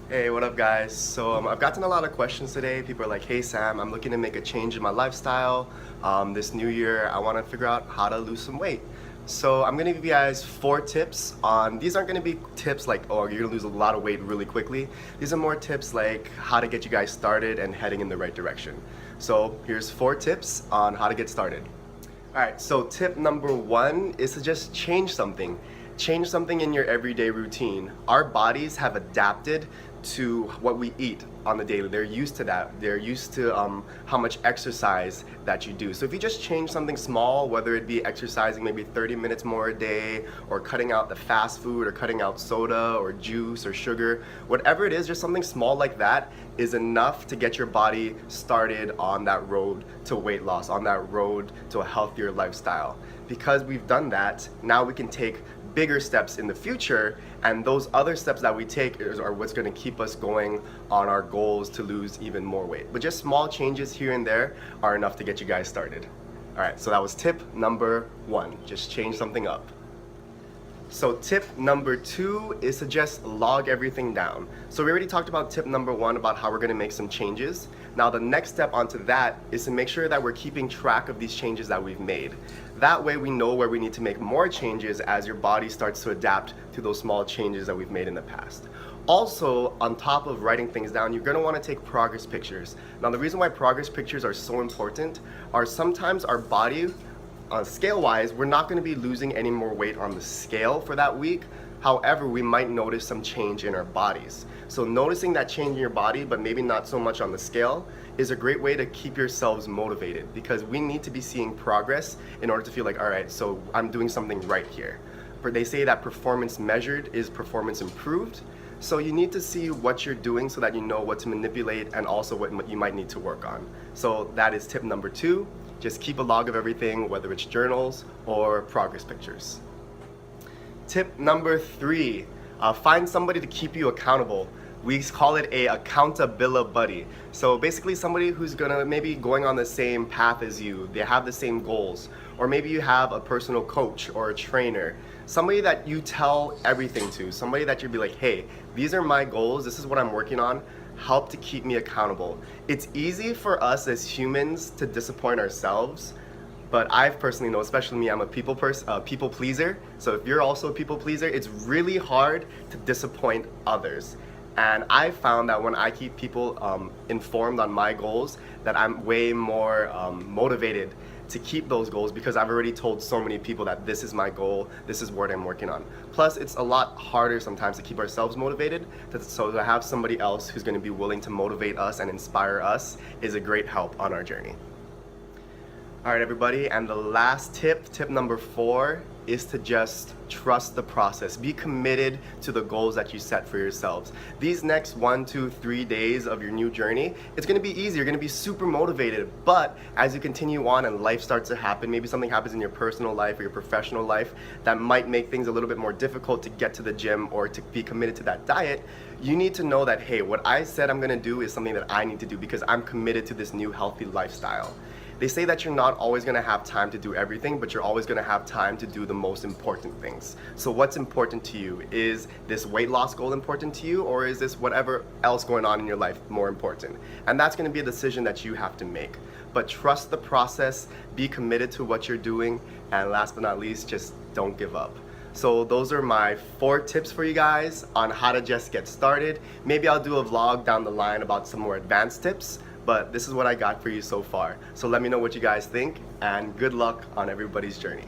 Hey, what up guys? So I've gotten a lot of questions today. People are like, hey Sam, I'm looking to make a change in my lifestyle. This new year, I want to figure out how to lose some weight. So I'm going to give you guys 4 tips on, these aren't going to be tips like, oh, you're going to lose a lot of weight really quickly. These are more tips like how to get you guys started and heading in the right direction. So here's 4 tips on how to get started. Alright, so tip number 1 is to just change something. Change something in your everyday routine. Our bodies have adapted to what we eat on the daily. They're used to that. They're used to how much exercise that you do. So if you just change something small, whether it be exercising maybe 30 minutes more a day, or cutting out the fast food, or cutting out soda or juice or sugar, whatever it is, just something small like that is enough to get your body started on that road to weight loss, on that road to a healthier lifestyle. Because we've done that, now we can take bigger steps in the future, and those other steps that we take are what's going to keep us going on our goals to lose even more weight. But just small changes here and there are enough to get you guys started. Alright, so that was tip number 1, just change something up. So tip number 2 is to just log everything down. So we already talked about tip number 1 about how we're going to make some changes. Now the next step onto that is to make sure that we're keeping track of these changes that we've made. That way we know where we need to make more changes as your body starts to adapt to those small changes that we've made in the past. Also, on top of writing things down, you're going to want to take progress pictures. Now the reason why progress pictures are so important are sometimes our body, scale-wise, we're not going to be losing any more weight on the scale for that week. However, we might notice some change in our bodies. So noticing that change in your body, but maybe not so much on the scale, is a great way to keep yourselves motivated, because we need to be seeing progress in order to feel like, all right, so I'm doing something right here. But they say that performance measured is performance improved. So you need to see what you're doing so that you know what to manipulate and also what you might need to work on. So that is tip number 2. Just keep a log of everything, whether it's journals or progress pictures. Tip number 3, find somebody to keep you accountable. We call it a accountability buddy. So basically somebody who's gonna maybe going on the same path as you, they have the same goals, or maybe you have a personal coach or a trainer, somebody that you tell everything to, somebody that you'd be like, hey, these are my goals, this is what I'm working on, help to keep me accountable. It's easy for us as humans to disappoint ourselves, but I've personally know, especially me, I'm a people pleaser. So if you're also a people pleaser, it's really hard to disappoint others. And I found that when I keep people informed on my goals, that I'm way more motivated to keep those goals, because I've already told so many people that this is my goal, this is what I'm working on. Plus, it's a lot harder sometimes to keep ourselves motivated, so to have somebody else who's going to be willing to motivate us and inspire us is a great help on our journey. Alright everybody, and the last tip, tip number 4, is to just trust the process. Be committed to the goals that you set for yourselves. These next 1, 2, 3 days of your new journey, it's going to be easy, you're going to be super motivated, but as you continue on and life starts to happen, maybe something happens in your personal life or your professional life that might make things a little bit more difficult to get to the gym or to be committed to that diet, you need to know that, hey, what I said I'm going to do is something that I need to do because I'm committed to this new healthy lifestyle. They say that you're not always going to have time to do everything, but you're always going to have time to do the most important things. So what's important to you? Is this weight loss goal important to you, or is this whatever else going on in your life more important? And that's going to be a decision that you have to make. But trust the process, be committed to what you're doing, and last but not least, just don't give up. So those are my 4 tips for you guys on how to just get started. Maybe I'll do a vlog down the line about some more advanced tips, but this is what I got for you so far. So let me know what you guys think, and good luck on everybody's journey.